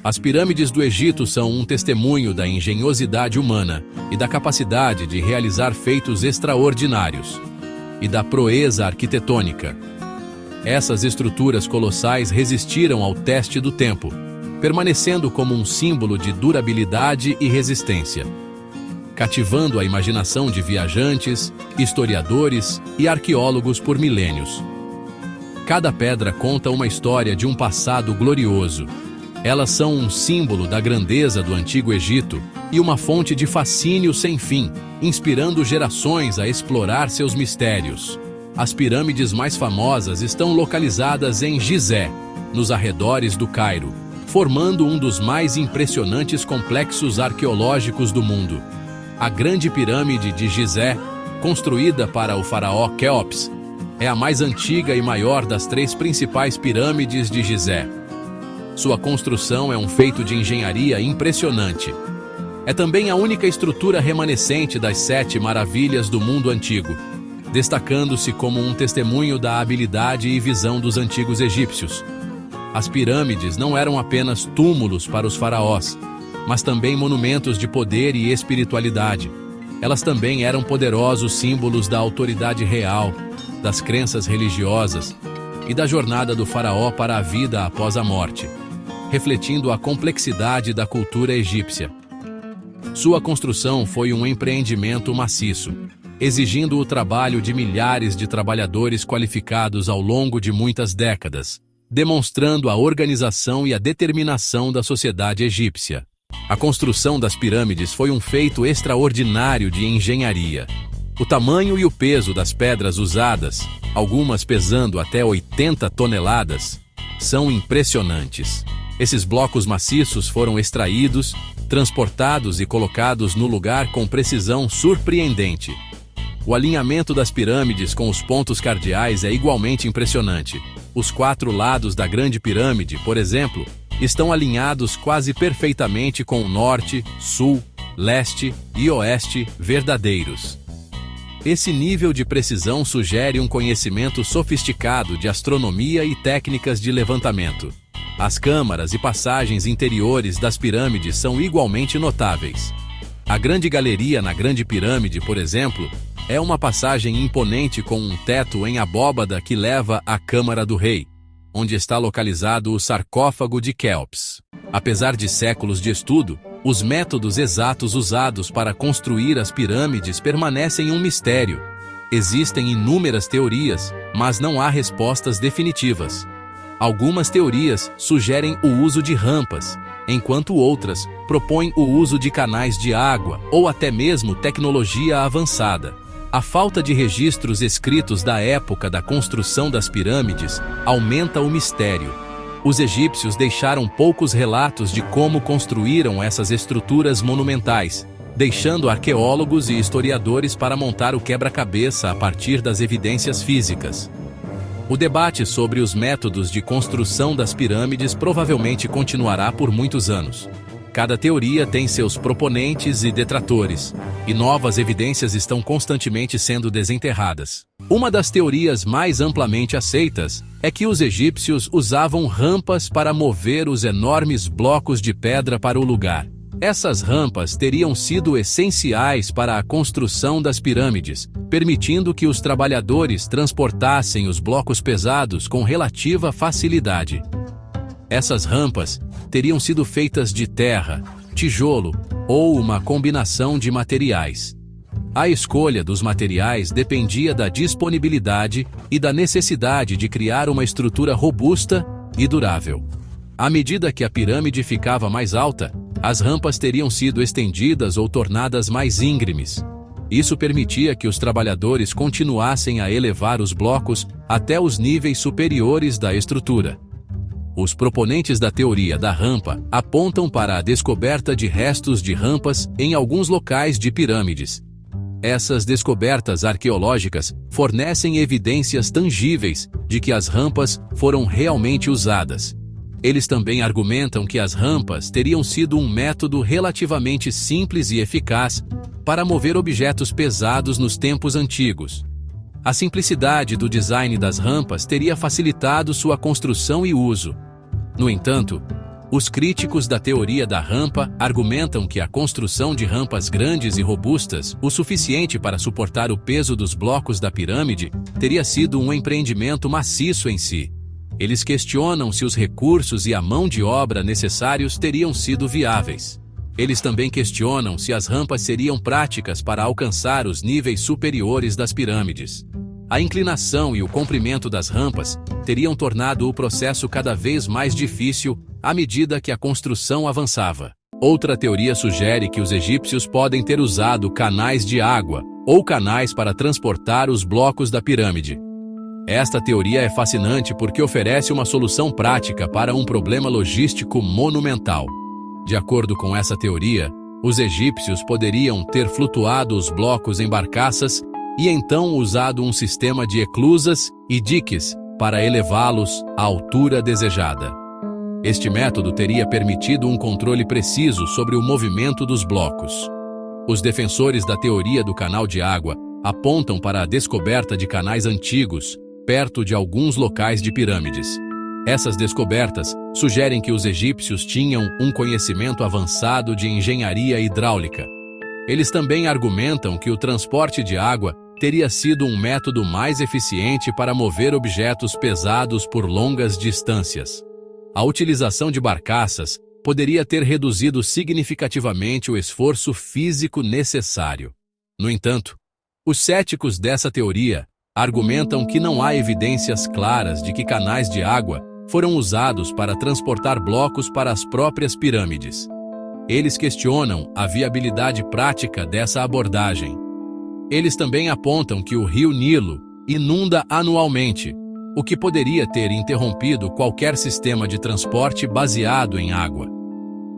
As pirâmides do Egito são um testemunho da engenhosidade humana e da capacidade de realizar feitos extraordinários, e da proeza arquitetônica. Essas estruturas colossais resistiram ao teste do tempo, permanecendo como um símbolo de durabilidade e resistência, cativando a imaginação de viajantes, historiadores e arqueólogos por milênios. Cada pedra conta uma história de um passado glorioso. Elas são um símbolo da grandeza do Antigo Egito e uma fonte de fascínio sem fim, inspirando gerações a explorar seus mistérios. As pirâmides mais famosas estão localizadas em Gizé, nos arredores do Cairo, formando um dos mais impressionantes complexos arqueológicos do mundo. A Grande Pirâmide de Gizé, construída para o faraó Quéops, é a mais antiga e maior das 3 principais pirâmides de Gizé. Sua construção é um feito de engenharia impressionante. É também a única estrutura remanescente das 7 maravilhas do mundo antigo, destacando-se como um testemunho da habilidade e visão dos antigos egípcios. As pirâmides não eram apenas túmulos para os faraós, mas também monumentos de poder e espiritualidade. Elas também eram poderosos símbolos da autoridade real, das crenças religiosas e da jornada do faraó para a vida após a morte, refletindo a complexidade da cultura egípcia. Sua construção foi um empreendimento maciço, exigindo o trabalho de milhares de trabalhadores qualificados ao longo de muitas décadas, demonstrando a organização e a determinação da sociedade egípcia. A construção das pirâmides foi um feito extraordinário de engenharia. O tamanho e o peso das pedras usadas, algumas pesando até 80 toneladas, são impressionantes. Esses blocos maciços foram extraídos, transportados e colocados no lugar com precisão surpreendente. O alinhamento das pirâmides com os pontos cardeais é igualmente impressionante. Os 4 lados da Grande Pirâmide, por exemplo, estão alinhados quase perfeitamente com o norte, sul, leste e oeste verdadeiros. Esse nível de precisão sugere um conhecimento sofisticado de astronomia e técnicas de levantamento. As câmaras e passagens interiores das pirâmides são igualmente notáveis. A Grande Galeria na Grande Pirâmide, por exemplo, é uma passagem imponente com um teto em abóbada que leva à Câmara do Rei, onde está localizado o sarcófago de Quéops. Apesar de séculos de estudo, os métodos exatos usados para construir as pirâmides permanecem um mistério. Existem inúmeras teorias, mas não há respostas definitivas. Algumas teorias sugerem o uso de rampas, enquanto outras propõem o uso de canais de água ou até mesmo tecnologia avançada. A falta de registros escritos da época da construção das pirâmides aumenta o mistério. Os egípcios deixaram poucos relatos de como construíram essas estruturas monumentais, deixando arqueólogos e historiadores para montar o quebra-cabeça a partir das evidências físicas. O debate sobre os métodos de construção das pirâmides provavelmente continuará por muitos anos. Cada teoria tem seus proponentes e detratores, e novas evidências estão constantemente sendo desenterradas. Uma das teorias mais amplamente aceitas é que os egípcios usavam rampas para mover os enormes blocos de pedra para o lugar. Essas rampas teriam sido essenciais para a construção das pirâmides, permitindo que os trabalhadores transportassem os blocos pesados com relativa facilidade. Essas rampas teriam sido feitas de terra, tijolo ou uma combinação de materiais. A escolha dos materiais dependia da disponibilidade e da necessidade de criar uma estrutura robusta e durável. À medida que a pirâmide ficava mais alta, as rampas teriam sido estendidas ou tornadas mais íngremes. Isso permitia que os trabalhadores continuassem a elevar os blocos até os níveis superiores da estrutura. Os proponentes da teoria da rampa apontam para a descoberta de restos de rampas em alguns locais de pirâmides. Essas descobertas arqueológicas fornecem evidências tangíveis de que as rampas foram realmente usadas. Eles também argumentam que as rampas teriam sido um método relativamente simples e eficaz para mover objetos pesados nos tempos antigos. A simplicidade do design das rampas teria facilitado sua construção e uso. No entanto, Os críticos da teoria da rampa argumentam que a construção de rampas grandes e robustas, o suficiente para suportar o peso dos blocos da pirâmide, teria sido um empreendimento maciço em si. Eles questionam se os recursos e a mão de obra necessários teriam sido viáveis. Eles também questionam se as rampas seriam práticas para alcançar os níveis superiores das pirâmides. A inclinação e o comprimento das rampas teriam tornado o processo cada vez mais difícil à medida que a construção avançava. Outra teoria sugere que os egípcios podem ter usado canais de água ou canais para transportar os blocos da pirâmide. Esta teoria é fascinante porque oferece uma solução prática para um problema logístico monumental. De acordo com essa teoria, os egípcios poderiam ter flutuado os blocos em barcaças e então usado um sistema de eclusas e diques para elevá-los à altura desejada. Este método teria permitido um controle preciso sobre o movimento dos blocos. Os defensores da teoria do canal de água apontam para a descoberta de canais antigos perto de alguns locais de pirâmides. Essas descobertas sugerem que os egípcios tinham um conhecimento avançado de engenharia hidráulica. Eles também argumentam que o transporte de água teria sido um método mais eficiente para mover objetos pesados por longas distâncias. A utilização de barcaças poderia ter reduzido significativamente o esforço físico necessário. No entanto, os céticos dessa teoria argumentam que não há evidências claras de que canais de água foram usados para transportar blocos para as próprias pirâmides. Eles questionam a viabilidade prática dessa abordagem. Eles também apontam que o rio Nilo inunda anualmente, o que poderia ter interrompido qualquer sistema de transporte baseado em água.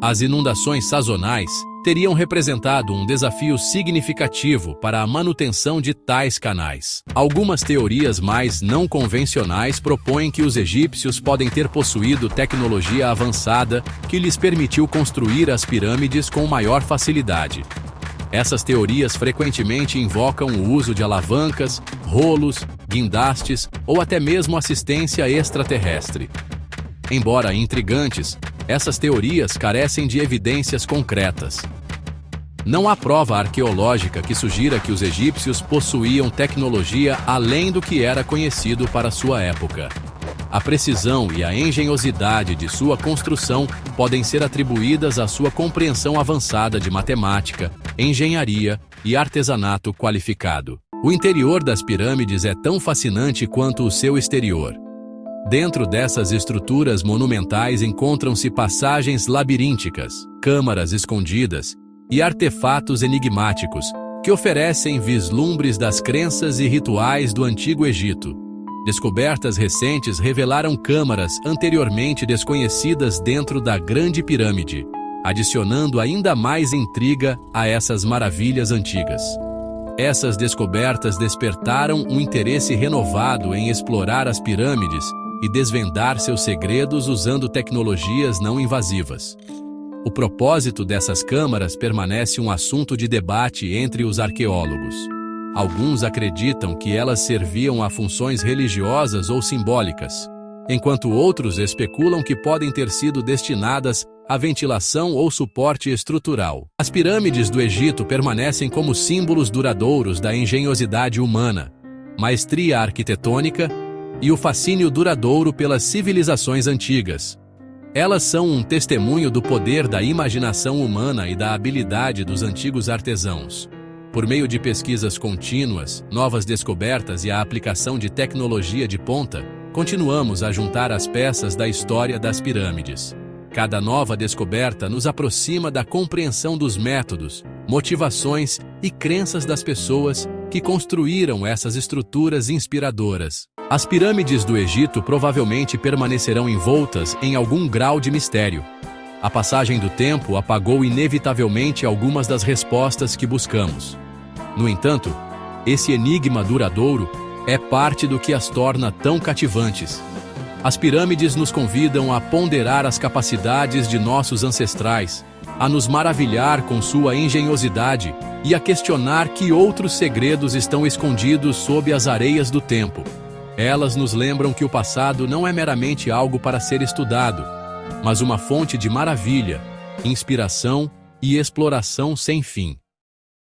As inundações sazonais teriam representado um desafio significativo para a manutenção de tais canais. Algumas teorias mais não convencionais propõem que os egípcios podem ter possuído tecnologia avançada que lhes permitiu construir as pirâmides com maior facilidade. Essas teorias frequentemente invocam o uso de alavancas, rolos, guindastes ou até mesmo assistência extraterrestre. Embora intrigantes, essas teorias carecem de evidências concretas. Não há prova arqueológica que sugira que os egípcios possuíam tecnologia além do que era conhecido para sua época. A precisão e a engenhosidade de sua construção podem ser atribuídas à sua compreensão avançada de matemática, engenharia e artesanato qualificado. O interior das pirâmides é tão fascinante quanto o seu exterior. Dentro dessas estruturas monumentais encontram-se passagens labirínticas, câmaras escondidas e artefatos enigmáticos que oferecem vislumbres das crenças e rituais do Antigo Egito. Descobertas recentes revelaram câmaras anteriormente desconhecidas dentro da Grande Pirâmide, adicionando ainda mais intriga a essas maravilhas antigas. Essas descobertas despertaram um interesse renovado em explorar as pirâmides e desvendar seus segredos usando tecnologias não invasivas. O propósito dessas câmaras permanece um assunto de debate entre os arqueólogos. Alguns acreditam que elas serviam a funções religiosas ou simbólicas, enquanto outros especulam que podem ter sido destinadas à ventilação ou suporte estrutural. As pirâmides do Egito permanecem como símbolos duradouros da engenhosidade humana, maestria arquitetônica e o fascínio duradouro pelas civilizações antigas. Elas são um testemunho do poder da imaginação humana e da habilidade dos antigos artesãos. Por meio de pesquisas contínuas, novas descobertas e a aplicação de tecnologia de ponta, continuamos a juntar as peças da história das pirâmides. Cada nova descoberta nos aproxima da compreensão dos métodos, motivações e crenças das pessoas que construíram essas estruturas inspiradoras. As pirâmides do Egito provavelmente permanecerão envoltas em algum grau de mistério. A passagem do tempo apagou inevitavelmente algumas das respostas que buscamos. No entanto, esse enigma duradouro é parte do que as torna tão cativantes. As pirâmides nos convidam a ponderar as capacidades de nossos ancestrais, a nos maravilhar com sua engenhosidade e a questionar que outros segredos estão escondidos sob as areias do tempo. Elas nos lembram que o passado não é meramente algo para ser estudado, mas uma fonte de maravilha, inspiração e exploração sem fim.